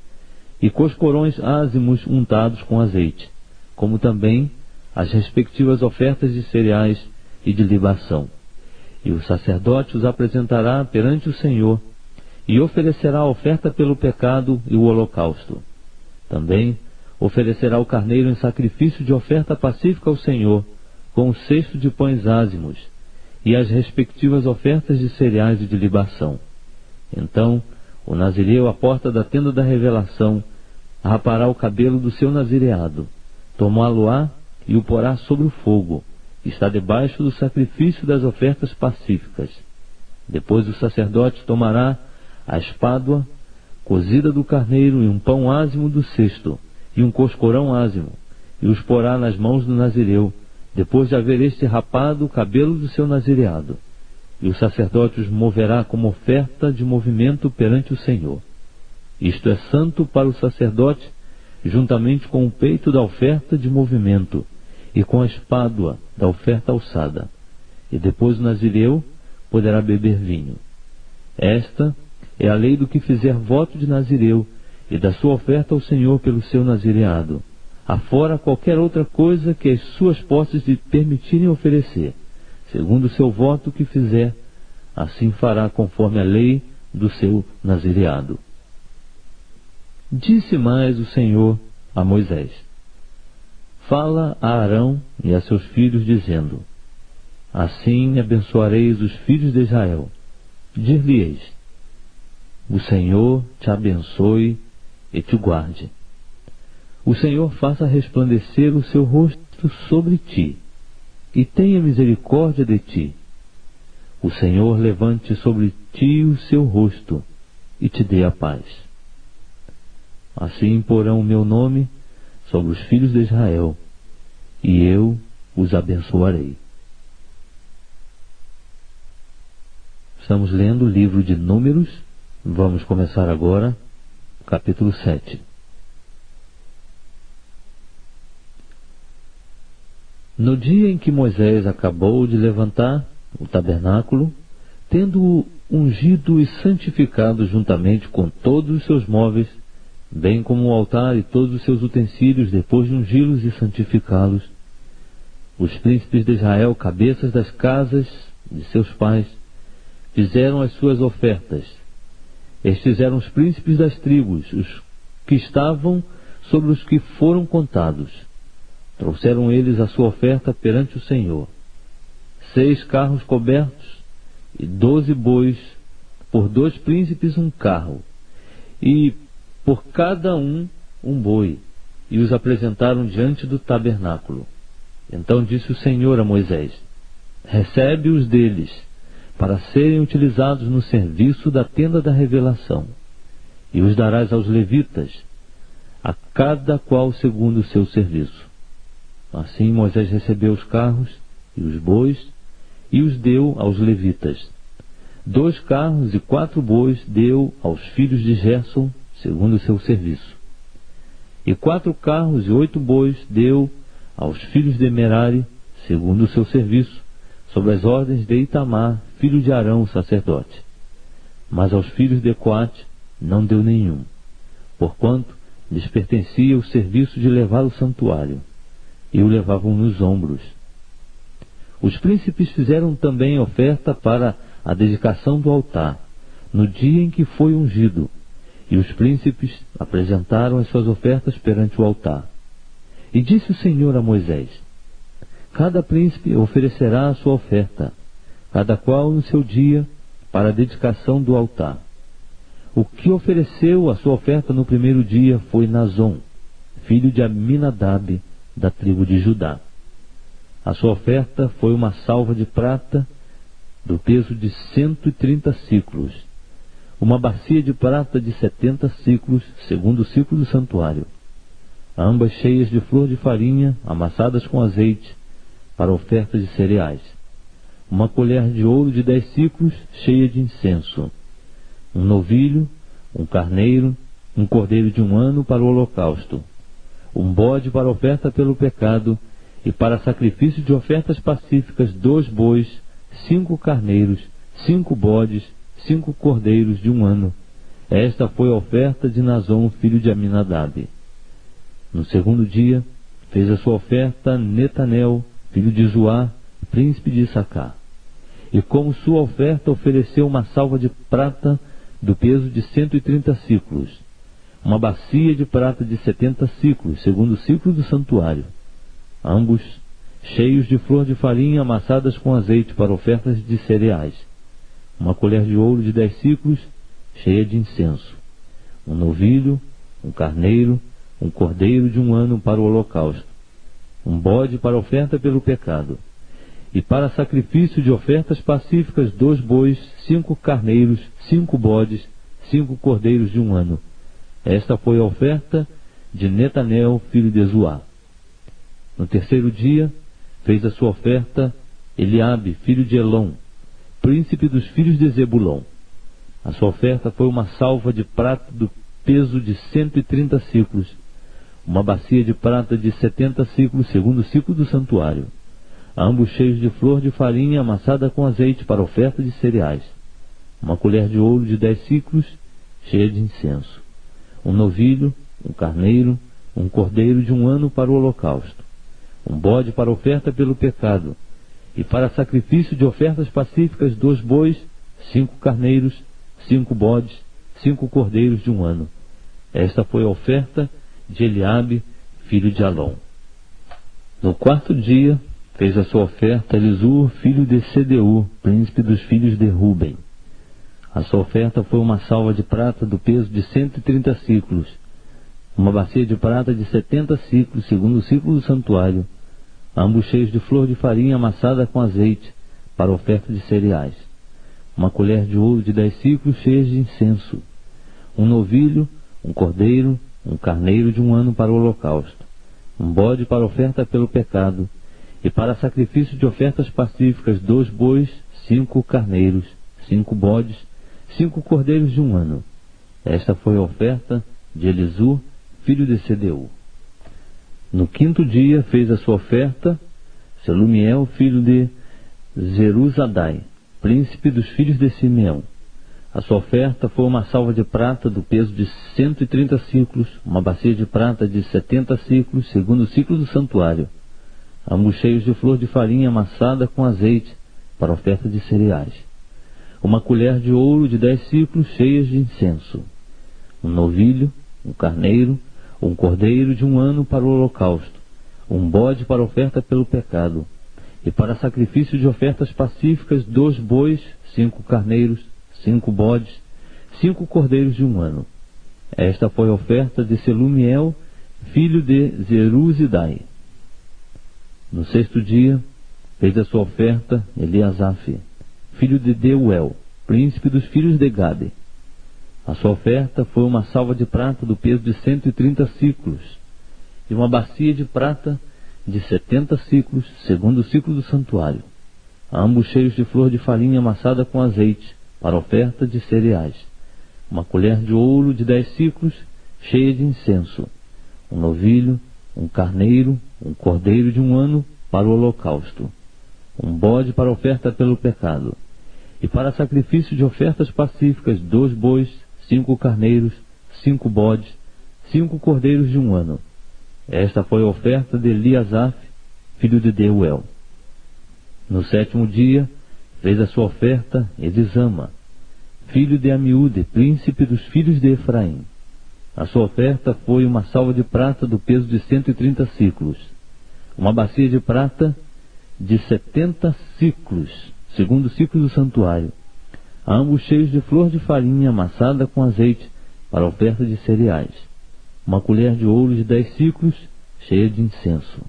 e coscorões ázimos untados com azeite, como também as respectivas ofertas de cereais e de libação. E o sacerdote os apresentará perante o Senhor, e oferecerá a oferta pelo pecado e o holocausto. Também oferecerá o carneiro em sacrifício de oferta pacífica ao Senhor, com o cesto de pães ázimos, e as respectivas ofertas de cereais e de libação. Então o nazireu, à porta da tenda da revelação, rapará o cabelo do seu nazireado, tomá-lo-á e o porá sobre o fogo, que está debaixo do sacrifício das ofertas pacíficas. Depois o sacerdote tomará a espádua cozida do carneiro e um pão ázimo do cesto, e um coscorão ázimo, e os porá nas mãos do nazireu, depois de haver este rapado o cabelo do seu nazireado. E o sacerdote os moverá como oferta de movimento perante o Senhor. Isto é santo para o sacerdote, juntamente com o peito da oferta de movimento, e com a espádua da oferta alçada. E depois o nazireu poderá beber vinho. Esta é a lei do que fizer voto de nazireu, e da sua oferta ao Senhor pelo seu nazireado, afora qualquer outra coisa que as suas posses lhe permitirem oferecer. Segundo o seu voto que fizer, assim fará conforme a lei do seu nazireado. Disse mais o Senhor a Moisés: Fala a Arão e a seus filhos, dizendo: Assim abençoareis os filhos de Israel. Dir-lhe-eis: O Senhor te abençoe e te guarde. O Senhor faça resplandecer o seu rosto sobre ti, e tenha misericórdia de ti. O Senhor levante sobre ti o seu rosto, e te dê a paz. Assim porão o meu nome sobre os filhos de Israel, e eu os abençoarei. Estamos lendo o livro de Números. Vamos começar agora o capítulo 7. No dia em que Moisés acabou de levantar o tabernáculo, tendo-o ungido e santificado juntamente com todos os seus móveis, bem como o altar e todos os seus utensílios, depois de ungí-los e santificá-los, os príncipes de Israel, cabeças das casas de seus pais, fizeram as suas ofertas. Estes eram os príncipes das tribos, os que estavam sobre os que foram contados. Trouxeram eles a sua oferta perante o Senhor: 6 carros cobertos e 12 bois, por 2 príncipes um carro, e por cada um boi, e os apresentaram diante do tabernáculo. Então disse o Senhor a Moisés: Recebe-os deles, para serem utilizados no serviço da tenda da revelação, e os darás aos levitas, a cada qual segundo o seu serviço. Assim Moisés recebeu os carros e os bois, e os deu aos levitas. 2 carros e 4 bois deu aos filhos de Gerson, segundo o seu serviço. E 4 carros e 8 bois deu aos filhos de Merari, segundo o seu serviço, sob as ordens de Itamar, filho de Arão, sacerdote. Mas aos filhos de Coate não deu nenhum, porquanto lhes pertencia o serviço de levar o santuário, e o levavam nos ombros. Os príncipes fizeram também oferta para a dedicação do altar, no dia em que foi ungido, e os príncipes apresentaram as suas ofertas perante o altar. E disse o Senhor a Moisés: Cada príncipe oferecerá a sua oferta, cada qual no seu dia, para a dedicação do altar. O que ofereceu a sua oferta no primeiro dia foi Nazon, filho de Aminadab, da tribo de Judá. A sua oferta foi uma salva de prata, do peso de 130 siclos, uma bacia de prata de 70 siclos, segundo o ciclo do santuário, ambas cheias de flor de farinha, amassadas com azeite, para oferta de cereais, uma colher de ouro de 10 siclos, cheia de incenso, um novilho, um carneiro, um cordeiro de 1 ano para o holocausto, um bode para oferta pelo pecado, e para sacrifício de ofertas pacíficas 2 bois, 5 carneiros, 5 bodes, 5 cordeiros de 1 ano. Esta foi a oferta de Nazon, filho de Aminadab. No segundo dia, fez a sua oferta Netanel, filho de Zuá, príncipe de Issacar. E como sua oferta ofereceu uma salva de prata do peso de 130 siclos, uma bacia de prata de 70 siclos, segundo o ciclo do santuário, ambos cheios de flor de farinha amassadas com azeite para ofertas de cereais, uma colher de ouro de 10 siclos, cheia de incenso, um novilho, um carneiro, um cordeiro de 1 ano para o holocausto, um bode para oferta pelo pecado, e para sacrifício de ofertas pacíficas 2 bois, 5 carneiros, 5 bodes, 5 cordeiros de 1 ano. Esta foi a oferta de Netanel, filho de Zoar. No terceiro dia, fez a sua oferta Eliabe, filho de Elon, príncipe dos filhos de Zebulon. A sua oferta foi uma salva de prata do peso de 130 siclos, uma bacia de prata de 70 siclos, segundo o ciclo do santuário, ambos cheios de flor de farinha amassada com azeite para oferta de cereais, uma colher de ouro de 10 siclos, cheia de incenso, um novilho, um carneiro, um cordeiro de 1 ano para o holocausto, um bode para oferta pelo pecado, e para sacrifício de ofertas pacíficas 2 bois, 5 carneiros, 5 bodes, 5 cordeiros de 1 ano. Esta foi a oferta de Eliabe, filho de Alon. No quarto dia, fez a sua oferta Elisur, filho de Sedeur, príncipe dos filhos de Ruben. A sua oferta foi uma salva de prata do peso de 130 siclos, uma bacia de prata de 70 siclos, segundo o ciclo do santuário, ambos cheios de flor de farinha amassada com azeite, para oferta de cereais, uma colher de ouro de 10 siclos cheias de incenso, um novilho, um cordeiro, um carneiro de 1 ano para o holocausto, um bode para oferta pelo pecado, e para sacrifício de ofertas pacíficas 2 bois, 5 carneiros, 5 bodes, 5 cordeiros de 1 ano. Esta foi a oferta de Elisur, filho de Sedeur. No quinto dia fez a sua oferta Selumiel, filho de Zeruzadai, príncipe dos filhos de Simeão. A sua oferta foi uma salva de prata do peso de 130 siclos, uma bacia de prata de 70 siclos, segundo o ciclo do santuário, ambos cheios de flor de farinha amassada com azeite, para oferta de cereais, uma colher de ouro de 10 siclos cheias de incenso, um novilho, um carneiro, um cordeiro de 1 ano para o holocausto, um bode para oferta pelo pecado, e para sacrifício de ofertas pacíficas 2 bois, 5 carneiros, 5 bodes, 5 cordeiros de 1 ano. Esta foi a oferta de Selumiel, filho de Zeruzidai. No sexto dia, fez a sua oferta Eliasaf, filho de Deuel, príncipe dos filhos de Gade. A sua oferta foi uma salva de prata do peso de 130 siclos, e uma bacia de prata de 70 siclos, segundo o ciclo do santuário, ambos cheios de flor de farinha amassada com azeite, para oferta de cereais, uma colher de ouro de 10 siclos, cheia de incenso, um novilho, um carneiro, um cordeiro de 1 ano para o holocausto, um bode para oferta pelo pecado, e para sacrifício de ofertas pacíficas 2 bois, 5 carneiros, 5 bodes, 5 cordeiros de 1 ano. Esta foi a oferta de Eliasaf, filho de Deuel. No sétimo dia, fez a sua oferta Elisama, filho de Amiúde, príncipe dos filhos de Efraim. A sua oferta foi uma salva de prata do peso de 130 siclos, uma bacia de prata de 70 siclos, segundo o ciclo do santuário, ambos cheios de flor de farinha amassada com azeite para oferta de cereais, uma colher de ouro de 10 siclos, cheia de incenso,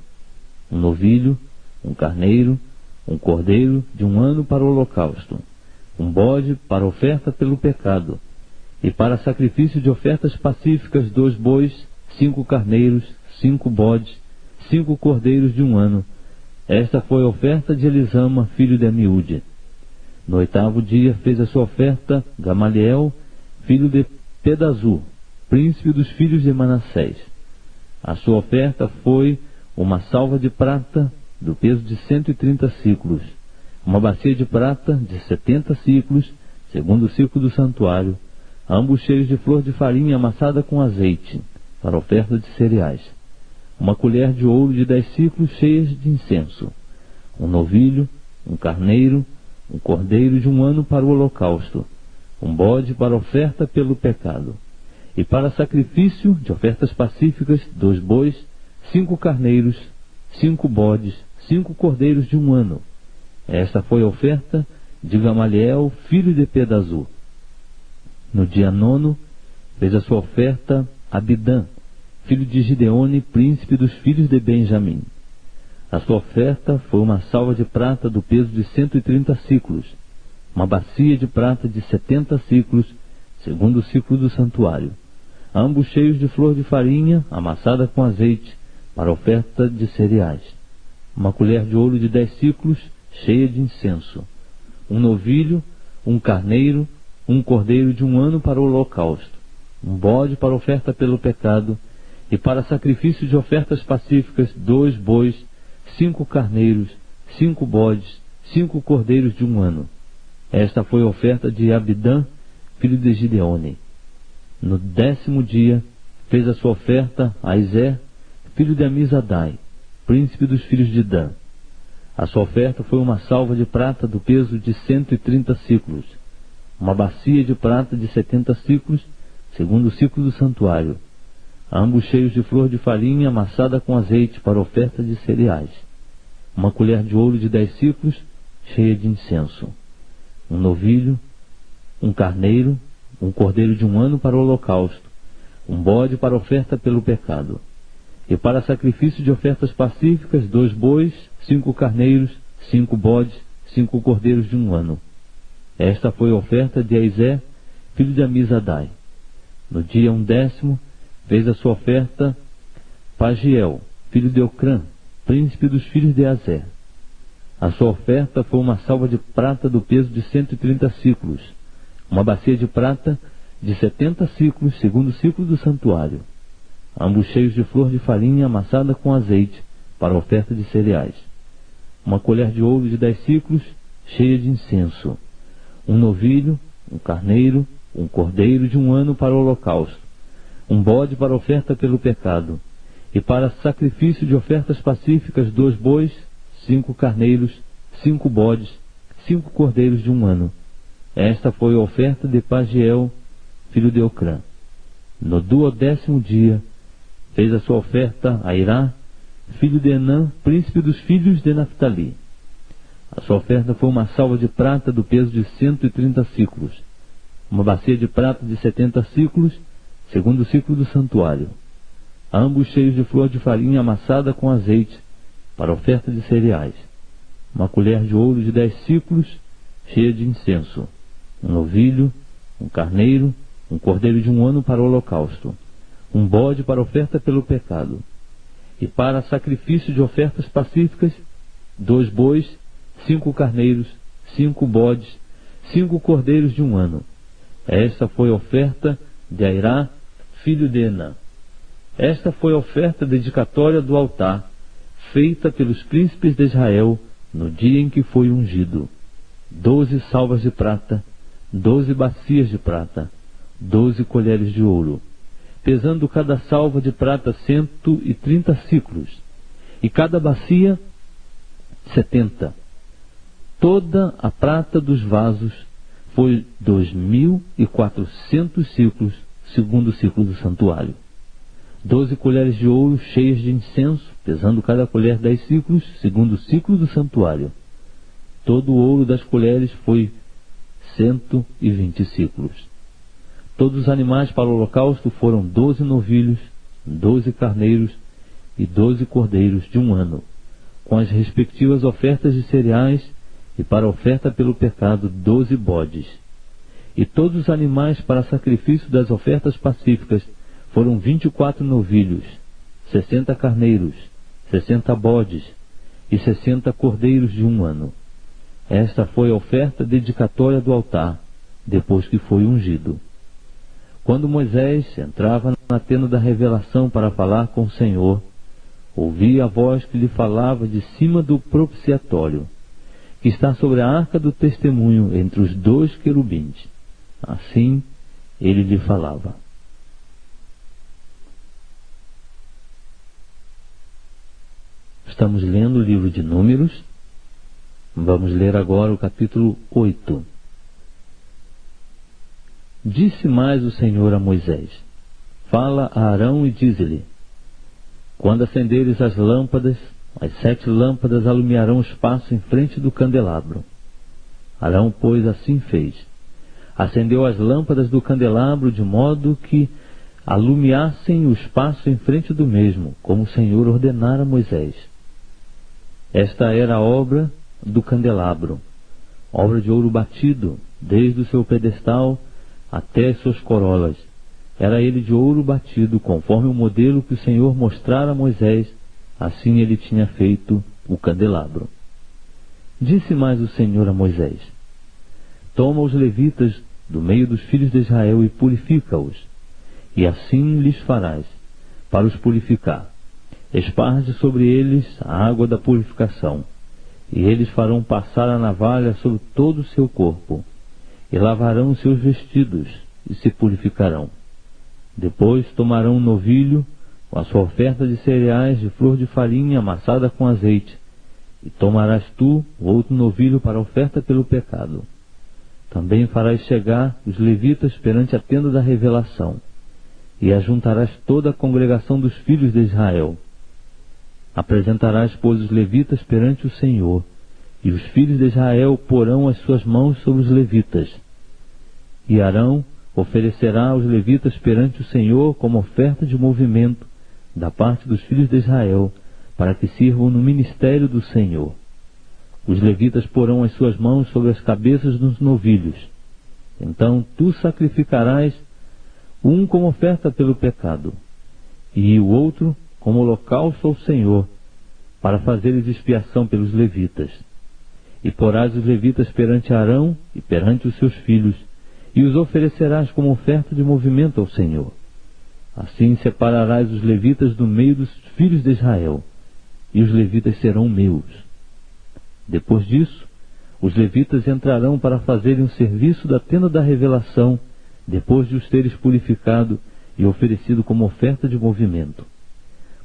um novilho, um carneiro, um cordeiro de 1 ano para o holocausto, um bode para oferta pelo pecado, e para sacrifício de ofertas pacíficas 2 bois, 5 carneiros, 5 bodes, 5 cordeiros de 1 ano. Esta foi a oferta de Elisama, filho de Amiúde. No oitavo dia fez a sua oferta Gamaliel, filho de Pedazur, príncipe dos filhos de Manassés. A sua oferta foi uma salva de prata do peso de 130 siclos, uma bacia de prata de 70 siclos, segundo o ciclo do santuário, ambos cheios de flor de farinha amassada com azeite, para oferta de cereais, uma colher de ouro de 10 siclos cheias de incenso, um novilho, um carneiro, um cordeiro de 1 ano para o holocausto, um bode para oferta pelo pecado, e para sacrifício de ofertas pacíficas, 2 bois, 5 carneiros, 5 bodes, 5 cordeiros de 1 ano. Esta foi a oferta de Gamaliel, filho de Pedazur. No dia 9º, fez a sua oferta Abidã, filho de Gideone, príncipe dos filhos de Benjamim. A sua oferta foi uma salva de prata do peso de 130 siclos, uma bacia de prata de 70 siclos, segundo o ciclo do santuário, ambos cheios de flor de farinha, amassada com azeite, para oferta de cereais, uma colher de ouro de 10 siclos, cheia de incenso, um novilho, um carneiro, um cordeiro de 1 ano para o holocausto, um bode para oferta pelo pecado, e para sacrifício de ofertas pacíficas, 2 bois, 5 carneiros, 5 bodes, 5 cordeiros de 1 ano. Esta foi a oferta de Abidã, filho de Gideone. No 10º dia, fez a sua oferta Aizé, filho de Amizadai, príncipe dos filhos de Dan. A sua oferta foi uma salva de prata do peso de 130 siclos, uma bacia de prata de 70 siclos, segundo o ciclo do santuário, ambos cheios de flor de farinha amassada com azeite para oferta de cereais, uma colher de ouro de 10 siclos, cheia de incenso, um novilho, um carneiro, um cordeiro de 1 ano para o holocausto, um bode para oferta pelo pecado, e para sacrifício de ofertas pacíficas, 2 bois, 5 carneiros, 5 bodes, 5 cordeiros de 1 ano. Esta foi a oferta de Aizé, filho de Amizadai. No dia 10º, fez a sua oferta Pagiel, filho de Ocrã, príncipe dos filhos de Azer. A sua oferta foi uma salva de prata do peso de 130 siclos, uma bacia de prata de 70 siclos, segundo o ciclo do santuário, ambos cheios de flor de farinha amassada com azeite, para oferta de cereais, uma colher de ouro de 10 siclos, cheia de incenso, um novilho, um carneiro, um cordeiro de 1 ano para o holocausto, um bode para oferta pelo pecado, e para sacrifício de ofertas pacíficas, 2 bois, 5 carneiros, 5 bodes, 5 cordeiros de 1 ano. Esta foi a oferta de Pagiel, filho de Ocrã. No 12º dia, fez a sua oferta Airá, filho de Enã, príncipe dos filhos de Naphtali. A sua oferta foi uma salva de prata do peso de 130 siclos, uma bacia de prata de 70 siclos, segundo o ciclo do santuário, ambos cheios de flor de farinha amassada com azeite, para oferta de cereais, uma colher de ouro de 10 siclos, cheia de incenso, um novilho, um carneiro, um cordeiro de 1 ano para o holocausto, um bode para oferta pelo pecado, e para sacrifício de ofertas pacíficas, 2 bois, 5 carneiros, 5 bodes, 5 cordeiros de 1 ano. Esta foi a oferta de Airá, filho de Enã. Esta foi a oferta dedicatória do altar, feita pelos príncipes de Israel no dia em que foi ungido: 12 salvas de prata, 12 bacias de prata, 12 colheres de ouro, pesando cada salva de prata 130 siclos, e cada bacia 70. Toda a prata dos vasos foi 2.400 siclos, segundo o ciclo do santuário. 12 colheres de ouro cheias de incenso, pesando cada colher 10 siclos, segundo o ciclo do santuário. Todo o ouro das colheres foi 120 siclos. Todos os animais para o holocausto foram 12 novilhos, 12 carneiros e 12 cordeiros de 1 ano, com as respectivas ofertas de cereais, e para a oferta pelo pecado 12 bodes. E todos os animais para sacrifício das ofertas pacíficas foram 24 novilhos, 60 carneiros, 60 bodes e 60 cordeiros de 1 ano. Esta foi a oferta dedicatória do altar, depois que foi ungido. Quando Moisés entrava na tenda da revelação para falar com o Senhor, ouvia a voz que lhe falava de cima do propiciatório, que está sobre a arca do testemunho entre os 2 querubins. Assim ele lhe falava. Estamos lendo o livro de Números. Vamos ler agora o capítulo 8. Disse mais o Senhor a Moisés: Fala a Arão e dize-lhe: Quando acenderes as lâmpadas, as 7 lâmpadas alumiarão o espaço em frente do candelabro. Arão, pois, assim fez. Acendeu as lâmpadas do candelabro de modo que alumiassem o espaço em frente do mesmo, como o Senhor ordenara a Moisés. Esta era a obra do candelabro, obra de ouro batido, desde o seu pedestal até as suas corolas. Era ele de ouro batido, conforme o modelo que o Senhor mostrara a Moisés, assim ele tinha feito o candelabro. Disse mais o Senhor a Moisés: Toma os levitas do meio dos filhos de Israel e purifica-os, e assim lhes farás, para os purificar. Esparge sobre eles a água da purificação, e eles farão passar a navalha sobre todo o seu corpo, e lavarão os seus vestidos, e se purificarão. Depois tomarão um novilho, com a sua oferta de cereais de flor de farinha amassada com azeite, e tomarás tu o outro novilho para a oferta pelo pecado. Também farás chegar os levitas perante a tenda da revelação, e ajuntarás toda a congregação dos filhos de Israel. Apresentarás, pois, os levitas perante o Senhor, e os filhos de Israel porão as suas mãos sobre os levitas. E Arão oferecerá os levitas perante o Senhor como oferta de movimento da parte dos filhos de Israel, para que sirvam no ministério do Senhor. Os levitas porão as suas mãos sobre as cabeças dos novilhos. Então tu sacrificarás um como oferta pelo pecado, e o outro como holocausto ao Senhor, para fazeres expiação pelos levitas. E porás os levitas perante Arão e perante os seus filhos, e os oferecerás como oferta de movimento ao Senhor. Assim separarás os levitas do meio dos filhos de Israel, e os levitas serão meus. Depois disso, os levitas entrarão para fazerem o serviço da tenda da revelação, depois de os teres purificado e oferecido como oferta de movimento.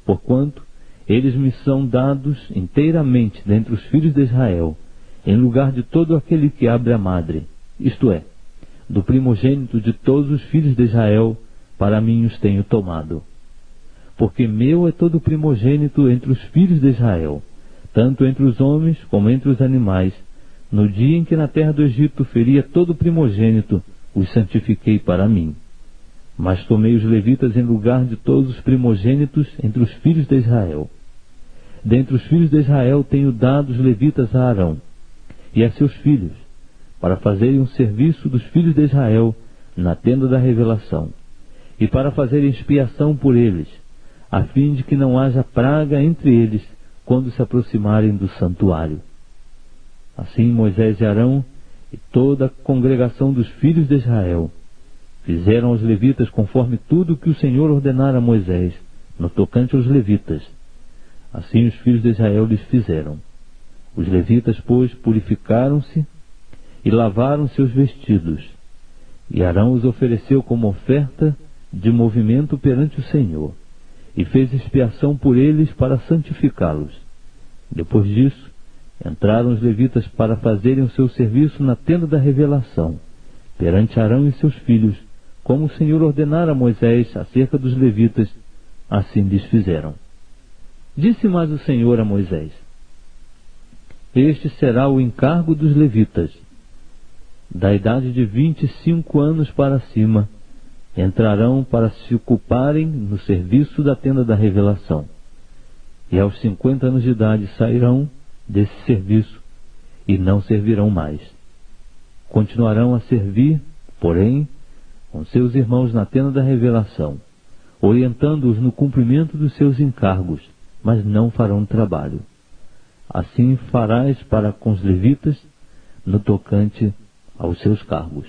Porquanto eles me são dados inteiramente dentre os filhos de Israel, em lugar de todo aquele que abre a madre, isto é, do primogênito de todos os filhos de Israel, para mim os tenho tomado. Porque meu é todo primogênito entre os filhos de Israel, tanto entre os homens como entre os animais. No dia em que na terra do Egito feria todo primogênito, os santifiquei para mim. Mas tomei os levitas em lugar de todos os primogênitos entre os filhos de Israel. Dentre os filhos de Israel tenho dado os levitas a Arão e a seus filhos, para fazerem um serviço dos filhos de Israel na tenda da revelação, e para fazerem expiação por eles, a fim de que não haja praga entre eles quando se aproximarem do santuário. Assim Moisés e Arão e toda a congregação dos filhos de Israel fizeram aos levitas conforme tudo que o Senhor ordenara a Moisés, no tocante aos levitas. Assim os filhos de Israel lhes fizeram. Os levitas, pois, purificaram-se e lavaram seus vestidos, e Arão os ofereceu como oferta de movimento perante o Senhor, e fez expiação por eles para santificá-los. Depois disso, entraram os levitas para fazerem o seu serviço na tenda da revelação, perante Arão e seus filhos, como o Senhor ordenara a Moisés acerca dos levitas, assim lhes fizeram. Disse mais o Senhor a Moisés: Este será o encargo dos levitas. Da idade de 25 anos para cima, entrarão para se ocuparem no serviço da tenda da revelação, e aos 50 anos de idade sairão desse serviço e não servirão mais. Continuarão a servir, porém, com seus irmãos na tenda da revelação, orientando-os no cumprimento dos seus encargos, mas não farão trabalho. Assim farás para com os levitas no tocante aos seus cargos.